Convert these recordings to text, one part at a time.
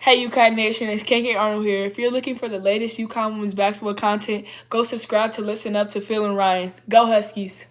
Hey UConn Nation, it's KK Arnold here. If you're looking for the latest UConn women's basketball content, go subscribe to Listen Up to Phil and Ryan. Go Huskies!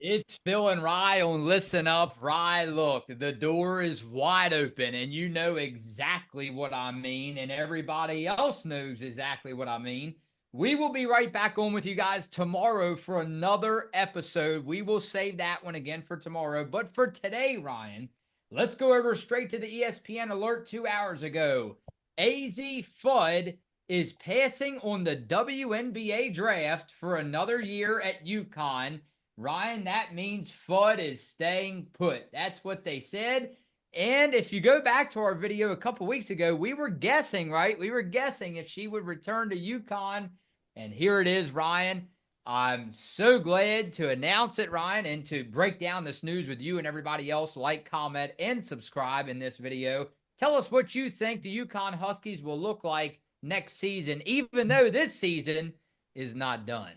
It's Phil and Rye on Listen Up. Rye, look, the door is wide open, and you know exactly what I mean, and everybody else knows exactly what I mean. We will be right back on with you guys tomorrow for another episode. We will save that one again for tomorrow. But for today, Ryan, let's go over straight to the ESPN alert 2 hours ago. Azzi Fudd is passing on the WNBA draft for another year at UConn. Ryan, that means Fudd is staying put. That's what they said. And if you go back to our video a couple weeks ago, we were guessing, right? We were guessing if she would return to UConn. And here it is, Ryan. I'm so glad to announce it, Ryan, and to break down this news with you and everybody else. Like, comment, and subscribe in this video. Tell us what you think the UConn Huskies will look like next season, even though this season is not done.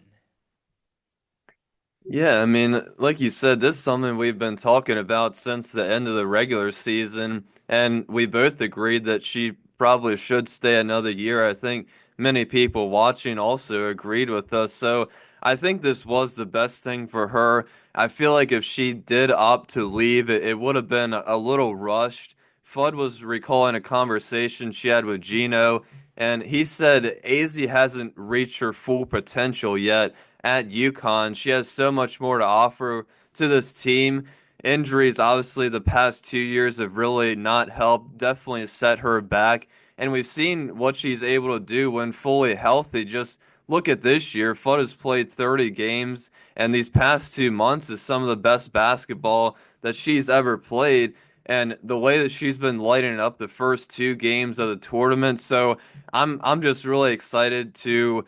Yeah, I mean, like you said, this is something we've been talking about since the end of the regular season, and we both agreed that she probably should stay another year. I think many people watching also agreed with us. So I think this was the best thing for her. I feel like if she did opt to leave, it would have been a little rushed. Fudd was recalling a conversation she had with Gino, and he said Azzi hasn't reached her full potential yet at UConn. She has so much more to offer to this team. Injuries, obviously, the past 2 years have really not helped, definitely set her back. And we've seen what she's able to do when fully healthy. Just look at this year. Fudd has played 30 games, and these past 2 months is some of the best basketball that she's ever played. And the way that she's been lighting up the first two games of the tournament, so I'm just really excited to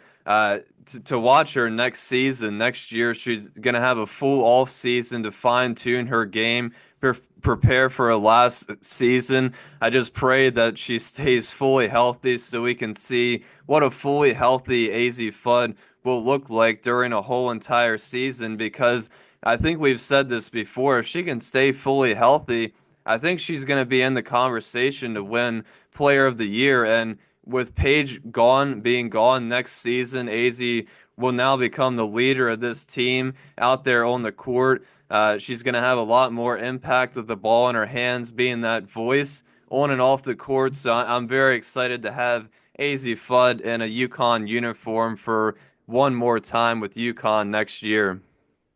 watch her next season. Next year, she's going to have a full off season to fine tune her game, prepare for her last season. I just pray that she stays fully healthy so we can see what a fully healthy Azzi Fudd will look like during a whole entire season because I think we've said this before. If she can stay fully healthy, I think she's going to be in the conversation to win Player of the Year. And with Paige being gone next season, Azzi will now become the leader of this team out there on the court. She's going to have a lot more impact with the ball in her hands, being that voice on and off the court. So I'm very excited to have Azzi Fudd in a UConn uniform for one more time with UConn next year.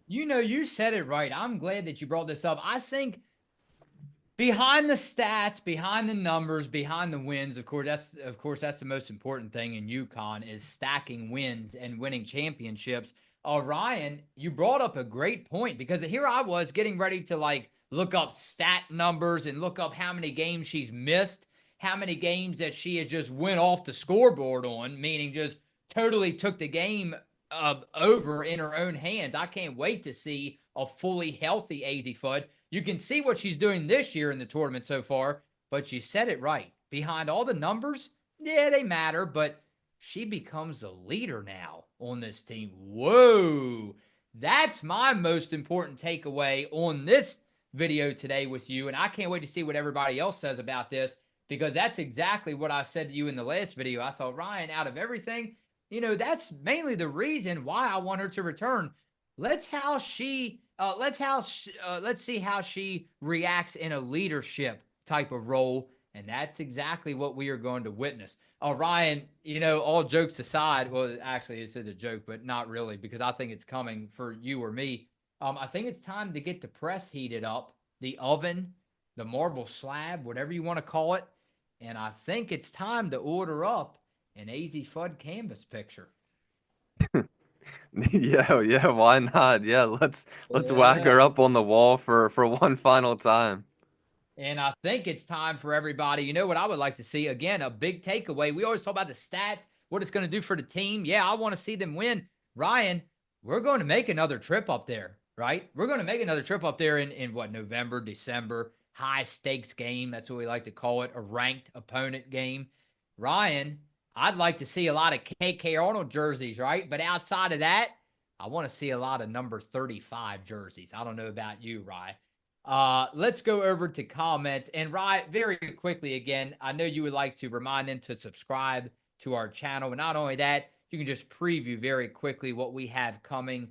You know, you said it right. I'm glad that you brought this up. I think behind the stats, behind the numbers, behind the wins, of course that's the most important thing in UConn is stacking wins and winning championships. Ryan, you brought up a great point because here I was getting ready to like look up stat numbers and look up how many games she's missed, how many games that she has just went off the scoreboard on, meaning just totally took the game over in her own hands. I can't wait to see a fully healthy Azzi Fudd. You can see what she's doing this year in the tournament so far, but she said it right. Behind all the numbers, yeah, they matter, but she becomes the leader now on this team. Whoa. That's my most important takeaway on this video today with you. And I can't wait to see what everybody else says about this because that's exactly what I said to you in the last video. I thought, Ryan, out of everything, that's mainly the reason why I want her to return. Let's see how she reacts in a leadership type of role, and that's exactly what we are going to witness. Ryan, all jokes aside, well, actually, this is a joke, but not really, because I think it's coming for you or me. I think it's time to get the press heated up, the oven, the marble slab, whatever you want to call it, and I think it's time to order up an Azzi Fudd canvas picture. Yeah, yeah, why not? Yeah, let's whack Yeah. her up on the wall for one final time. And I think it's time for everybody. You know what I would like to see? Again, a big takeaway. We always talk about the stats, what it's going to do for the team. Yeah, I want to see them win. Ryan, we're going to make another trip up there, right? We're going to make another trip up there in what, November, December, high stakes game. That's what we like to call it, a ranked opponent game. Ryan, I'd like to see a lot of KK Arnold jerseys, right? But outside of that, I want to see a lot of number 35 jerseys. I don't know about you, Ryan. Let's go over to comments. And Ryan, very quickly again, I know you would like to remind them to subscribe to our channel. But not only that, you can just preview very quickly what we have coming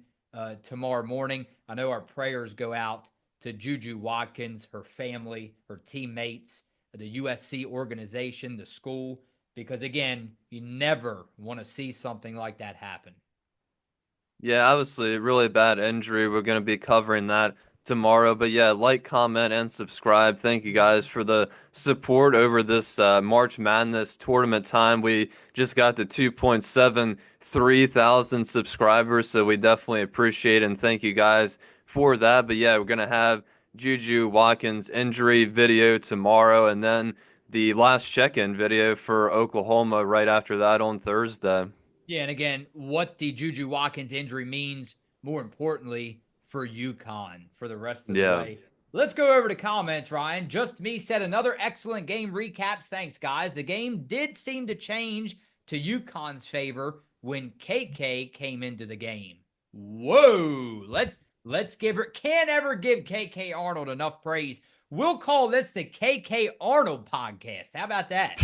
tomorrow morning. I know our prayers go out to Juju Watkins, her family, her teammates, the USC organization, the school, because again, you never want to see something like that happen. Yeah, obviously, really bad injury. We're going to be covering that tomorrow. But yeah, like, comment, and subscribe. Thank you guys for the support over this March Madness tournament time. We just got to 2.73 thousand subscribers, so we definitely appreciate it and thank you guys for that. But yeah, we're going to have Juju Watkins injury video tomorrow, and then the last check-in video for Oklahoma right after that on Thursday. Yeah, and again, what the Juju Watkins injury means, more importantly, for UConn for the rest of the Yeah. way. Let's go over to comments, Ryan. Just Me said another excellent game recap. Thanks, guys. The game did seem to change to UConn's favor when KK came into the game. Whoa! Let's give her. Can't ever give KK Arnold enough praise. We'll call this the KK Arnold podcast. How about that?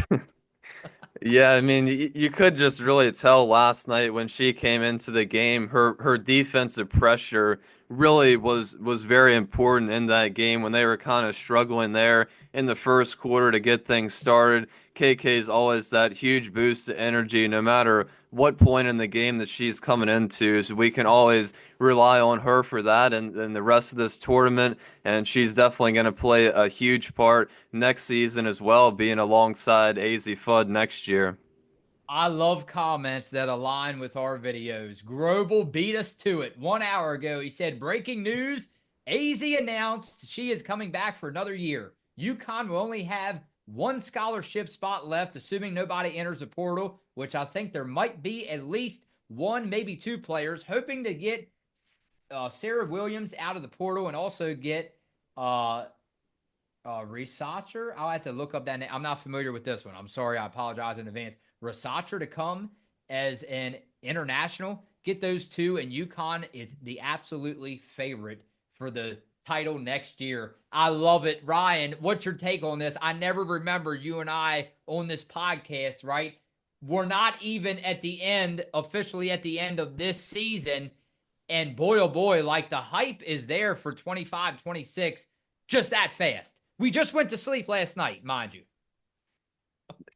Yeah, I mean, you could just really tell last night when she came into the game, her defensive pressure really was very important in that game when they were kind of struggling there in the first quarter to get things started. KK's always that huge boost of energy, no matter what point in the game that she's coming into. So we can always rely on her for that and the rest of this tournament. And she's definitely going to play a huge part next season as well, being alongside Azzi Fudd next year. I love comments that align with our videos. Grobel beat us to it 1 hour ago. He said, breaking news, AZ announced she is coming back for another year. UConn will only have one scholarship spot left, assuming nobody enters the portal, which I think there might be at least one, maybe two players, hoping to get Sarah Williams out of the portal and also get Researcher. I'll have to look up that name. I'm not familiar with this one. I'm sorry. I apologize in advance. Researcher to come as an international. Get those two, and UConn is the absolutely favorite for the title next year. I love it. Ryan, what's your take on this? I never remember you and I on this podcast, right? We're not even at the end, officially at the end of this season. And boy, oh boy, like the hype is there for 25, 26, just that fast. We just went to sleep last night, mind you.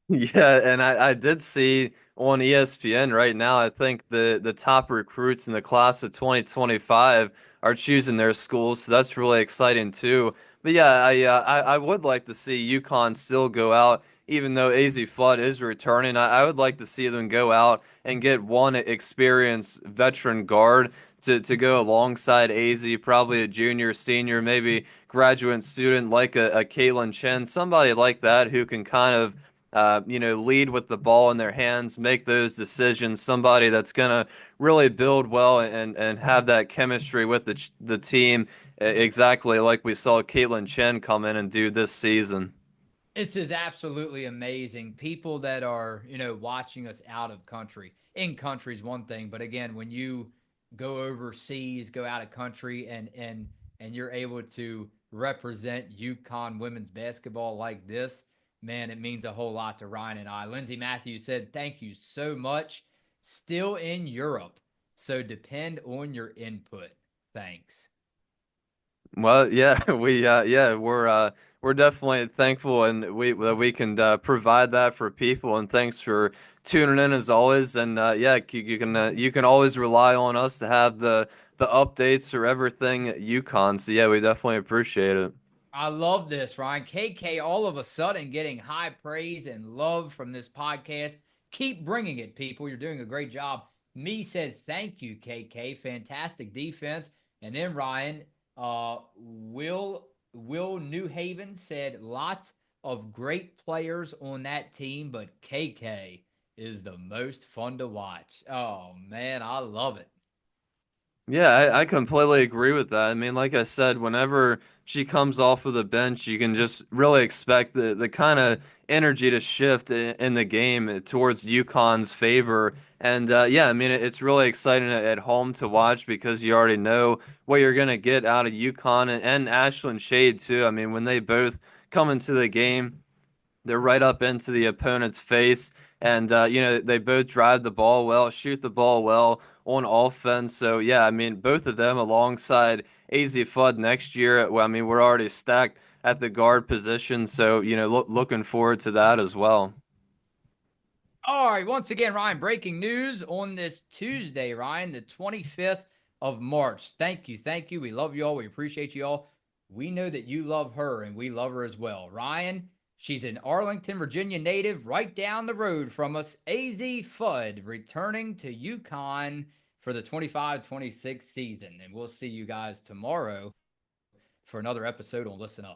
Yeah, and I did see on ESPN right now, I think the top recruits in the class of 2025 are choosing their schools, so that's really exciting too. But yeah, I would like to see UConn still go out, even though Azzi Fudd is returning. I would like to see them go out and get one experienced veteran guard to go alongside Azzi, probably a junior, senior, maybe graduate student like a Caitlin Chen, somebody like that who can kind of lead with the ball in their hands, make those decisions. Somebody that's gonna really build well and have that chemistry with the team, exactly like we saw Caitlin Chen come in and do this season. This is absolutely amazing. People that are, watching us out of country. In country is one thing, but again, when you go overseas, go out of country, and you're able to represent UConn women's basketball like this, man, it means a whole lot to Ryan and I. Lindsay Matthews said, "Thank you so much. Still in Europe, so depend on your input. Thanks." Well, yeah, we're definitely thankful and we that we can provide that for people. And thanks for tuning in as always. And yeah, you can always rely on us to have the updates or everything at UConn. So yeah, we definitely appreciate it. I love this, Ryan. KK all of a sudden getting high praise and love from this podcast. Keep bringing it, people. You're doing a great job. Me said, thank you, KK. Fantastic defense. And then Ryan, Will New Haven said, lots of great players on that team, but KK is the most fun to watch. Oh, man, I love it. Yeah, I completely agree with that. I mean, like I said, whenever she comes off of the bench, you can just really expect the kind of energy to shift in the game towards UConn's favor. And yeah, I mean, it's really exciting at home to watch because you already know what you're going to get out of UConn and Ashland Shade, too. I mean, when they both come into the game, they're right up into the opponent's face, and they both drive the ball well, shoot the ball well on offense. So yeah, I mean both of them alongside Azzi Fudd next year. Well, I mean we're already stacked at the guard position, so looking forward to that as well. All right, once again, Ryan, breaking news on this Tuesday, Ryan, the 25th of March. Thank you. Thank you. We love you all. We appreciate you all. We know that you love her, and we love her as well. Ryan, she's an Arlington, Virginia native right down the road from us. Azzi Fudd returning to UConn for the 25-26 season. And we'll see you guys tomorrow for another episode on Listen Up.